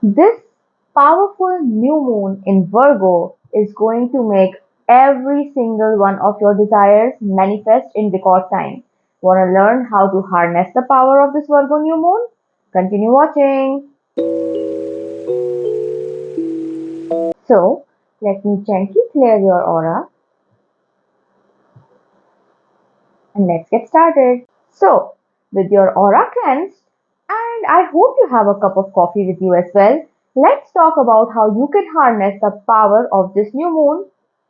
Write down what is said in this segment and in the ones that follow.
This powerful new moon in Virgo is going to make every single one of your desires manifest in record time. Want to learn how to harness the power of this Virgo new moon? Continue watching. So, let me gently clear your aura and let's get started. So, with your aura cleansed, and I hope you have a cup of coffee with you as well, let's talk about how you can harness the power of this new moon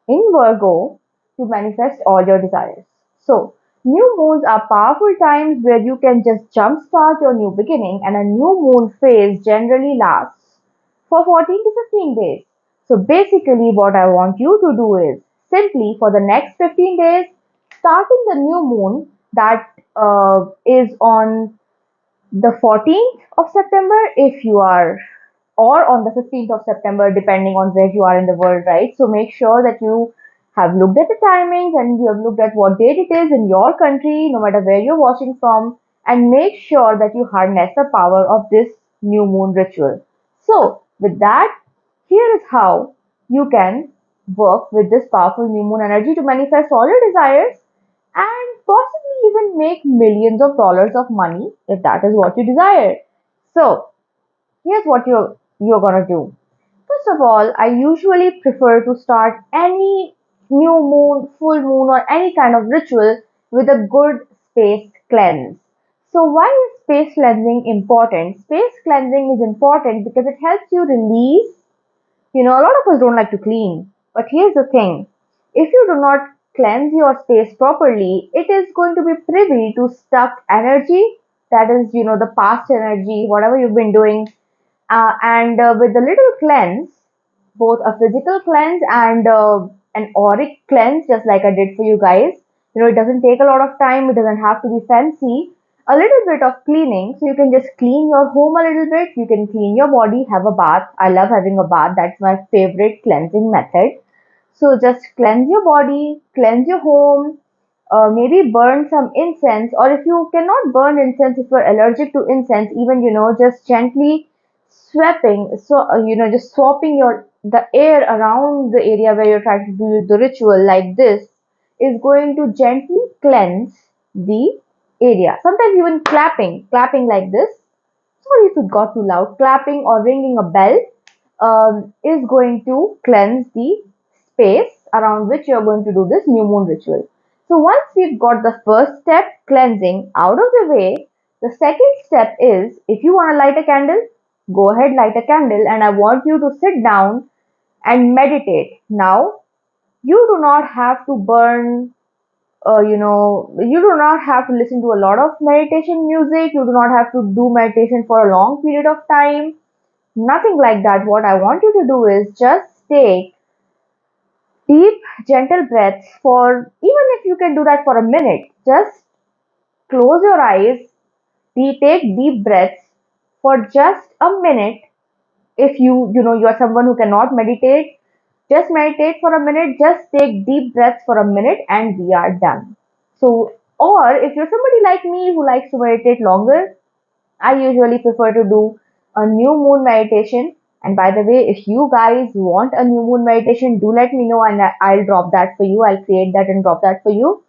in Virgo to manifest all your desires. So, new moons are powerful times where you can just jumpstart your new beginning, and a new moon phase generally lasts for 14 to 15 days. So basically what I want you to do is simply for the next 15 days, starting the new moon that is on the 14th of September if you are, or on the 15th of September depending on where you are in the world, right? So make sure that you have looked at the timings and you have looked at what date it is in your country, no matter where you're watching from, and make sure that you harness the power of this new moon ritual. So with that, here is how you can work with this powerful new moon energy to manifest all your desires and possibly even make millions of dollars of money if that is what you desire. So, here's what you're gonna do. First of all, I usually prefer to start any new moon, full moon, or any kind of ritual with a good space cleanse. So, why is space cleansing important? Space cleansing is important because it helps you release. A lot of us don't like to clean, but here's the thing: if you do not cleanse your space properly, it is going to be privy to stuck energy. That is, the past energy, whatever you've been doing, and with a little cleanse, both a physical cleanse and an auric cleanse, just like I did for you guys. It doesn't take a lot of time, it doesn't have to be fancy. A little bit of cleaning, so you can just clean your home a little bit, you can clean your body, have a bath. I love having a bath, that's my favorite cleansing method. So just cleanse your body, cleanse your home, maybe burn some incense, or if you cannot burn incense, if you're allergic to incense, even just gently swapping, so just swapping the air around the area where you're trying to do the ritual like this is going to gently cleanse the area. Sometimes even clapping like this. Sorry if it got too loud. Clapping or ringing a bell is going to cleanse the space around which you're going to do this new moon ritual. So once we've got the first step, cleansing, out of the way, the second step is if you want to light a candle, go ahead, light a candle, and I want you to sit down and meditate. Now, you do not have to burn you do not have to listen to a lot of meditation music. You do not have to do meditation for a long period of time. Nothing like that. What I want you to do is just take deep, gentle breaths for, even if you can do that for a minute, just close your eyes, take deep breaths for just a minute. If you are someone who cannot meditate, just meditate for a minute, just take deep breaths for a minute, and we are done. So, or if you're somebody like me who likes to meditate longer, I usually prefer to do a new moon meditation. And by the way, if you guys want a new moon meditation, do let me know and I'll drop that for you. I'll create that and drop that for you.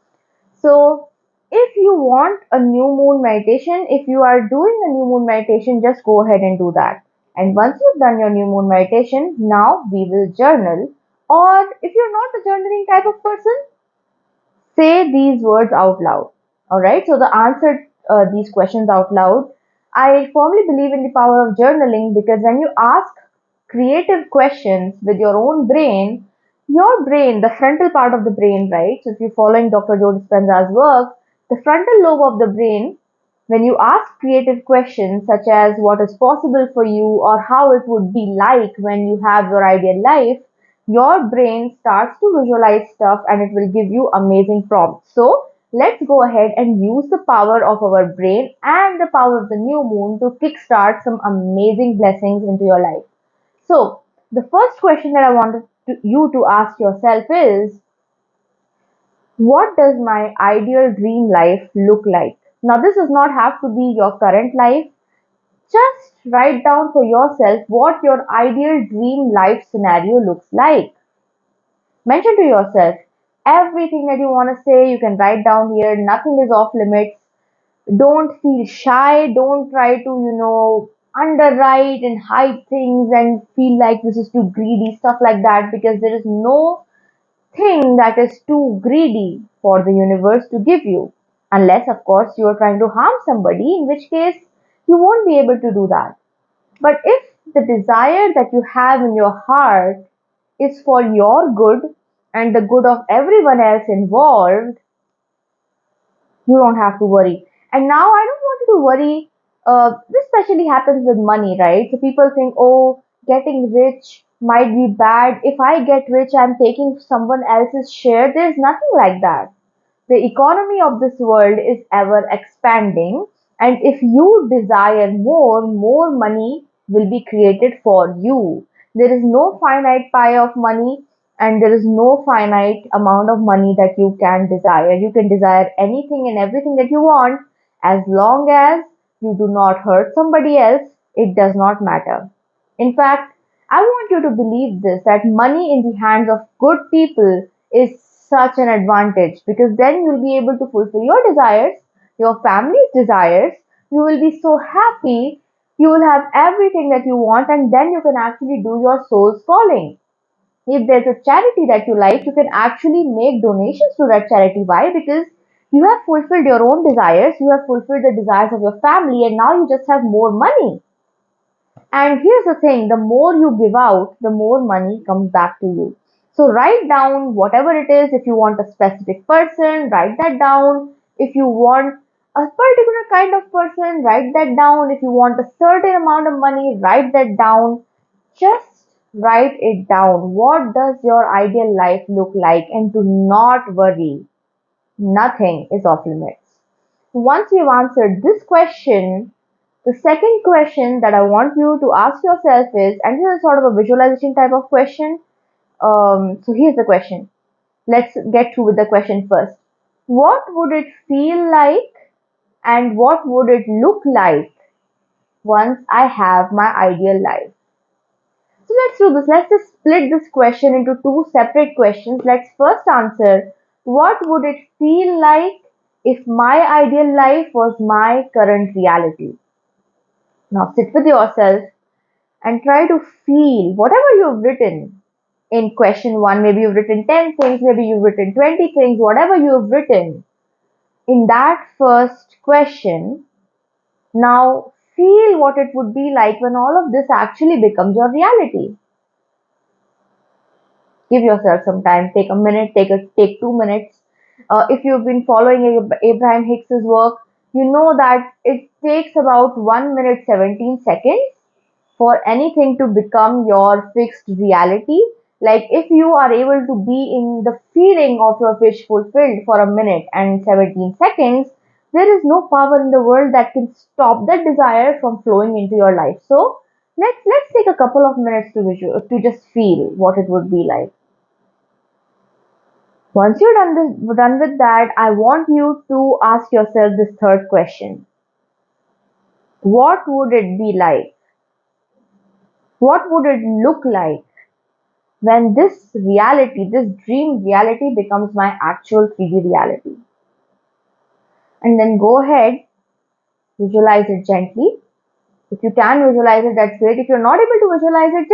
So, if you want a new moon meditation, if you are doing a new moon meditation, just go ahead and do that. And once you've done your new moon meditation, now we will journal. Or if you're not a journaling type of person, say these words out loud. Alright, so the answer these questions out loud. I firmly believe in the power of journaling because when you ask creative questions with your own brain, your brain, the frontal part of the brain, right? So if you're following Dr. Joe Dispenza's work, the frontal lobe of the brain, when you ask creative questions such as what is possible for you or how it would be like when you have your ideal life, your brain starts to visualize stuff and it will give you amazing prompts. So let's go ahead and use the power of our brain and the power of the new moon to kickstart some amazing blessings into your life. So the first question that I wanted you to ask yourself is, what does my ideal dream life look like? Now, this does not have to be your current life. Just write down for yourself what your ideal dream life scenario looks like. Mention to yourself everything that you want to say, you can write down here, nothing is off limits. Don't feel shy, don't try to, underwrite and hide things and feel like this is too greedy, stuff like that, because there is no thing that is too greedy for the universe to give you. Unless, of course, you are trying to harm somebody, in which case you won't be able to do that. But if the desire that you have in your heart is for your good and the good of everyone else involved, you don't have to worry. And now I don't want you to worry. This especially happens with money, right? So people think, oh, getting rich might be bad. If I get rich, I'm taking someone else's share. There's nothing like that. The economy of this world is ever expanding, and if you desire more, more money will be created for you. There is no finite pie of money, and there is no finite amount of money that you can desire. You can desire anything and everything that you want as long as you do not hurt somebody else, it does not matter. In fact, I want you to believe this, that money in the hands of good people is such an advantage, because then you'll be able to fulfill your desires, your family's desires, you will be so happy, you will have everything that you want, and then you can actually do your soul's calling. If there's a charity that you like, you can actually make donations to that charity. Why? Because you have fulfilled your own desires, you have fulfilled the desires of your family, and now you just have more money. And here's the thing, the more you give out, the more money comes back to you. So write down whatever it is. If you want a specific person, write that down. If you want a particular kind of person, write that down. If you want a certain amount of money, write that down. Just write it down. What does your ideal life look like? And do not worry. Nothing is off limits. Once you've answered this question, the second question that I want you to ask yourself is, and this is sort of a visualization type of question. So here's the question. Let's get through with the question first. What would it feel like and what would it look like once I have my ideal life? So let's do this. Let's just split this question into two separate questions. Let's first answer, what would it feel like if my ideal life was my current reality? Now sit with yourself and try to feel whatever you've written in question one. Maybe you've written 10 things, maybe you've written 20 things, whatever you've written in that first question. Now feel what it would be like when all of this actually becomes your reality. Give yourself some time, take a minute, take 2 minutes. If you've been following Abraham Hicks's work, you know that it takes about 1 minute 17 seconds for anything to become your fixed reality. Like if you are able to be in the feeling of your wish fulfilled for a minute and 17 seconds, there is no power in the world that can stop that desire from flowing into your life. So let's take a couple of minutes to just feel what it would be like. Once you're done with that, I want you to ask yourself this third question. What would it be like? What would it look like when this reality, this dream reality becomes my actual 3D reality? And then go ahead, visualize it gently. If you can visualize it, that's great. If you're not able to visualize it,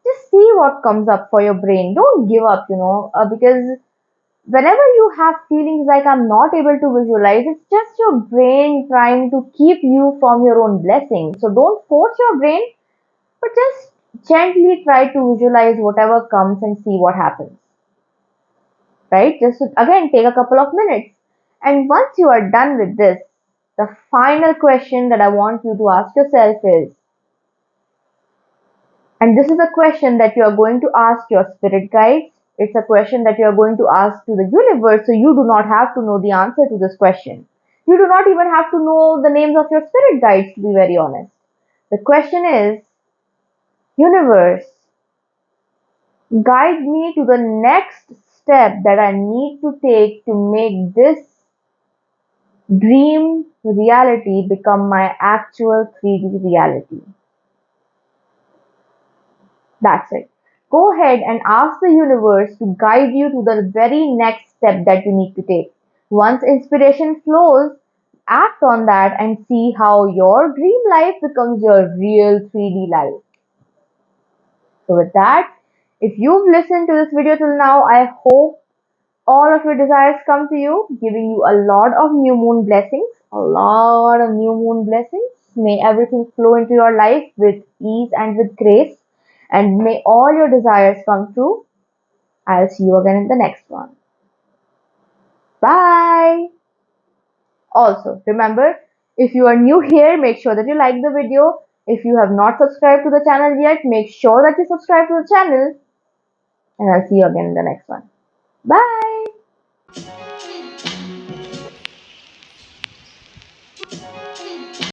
just see what comes up for your brain. Don't give up, because whenever you have feelings like I'm not able to visualize, it's just your brain trying to keep you from your own blessing. So don't force your brain, but just gently try to visualize whatever comes and see what happens. Right? Just to, again, take a couple of minutes. And once you are done with this, the final question that I want you to ask yourself is, and this is a question that you are going to ask your spirit guides. It's a question that you are going to ask to the universe, so you do not have to know the answer to this question. You do not even have to know the names of your spirit guides, to be very honest. The question is, universe, guide me to the next step that I need to take to make this dream reality become my actual 3D reality. That's it. Go ahead and ask the universe to guide you to the very next step that you need to take. Once inspiration flows, act on that and see how your dream life becomes your real 3D life. So, with that, if you've listened to this video till now, I hope all of your desires come to you, giving you a lot of new moon blessings. A lot of new moon blessings. May everything flow into your life with ease and with grace. And may all your desires come true. I'll see you again in the next one. Bye. Also, remember, if you are new here, make sure that you like the video. If you have not subscribed to the channel yet, make sure that you subscribe to the channel. And I'll see you again in the next one. Bye.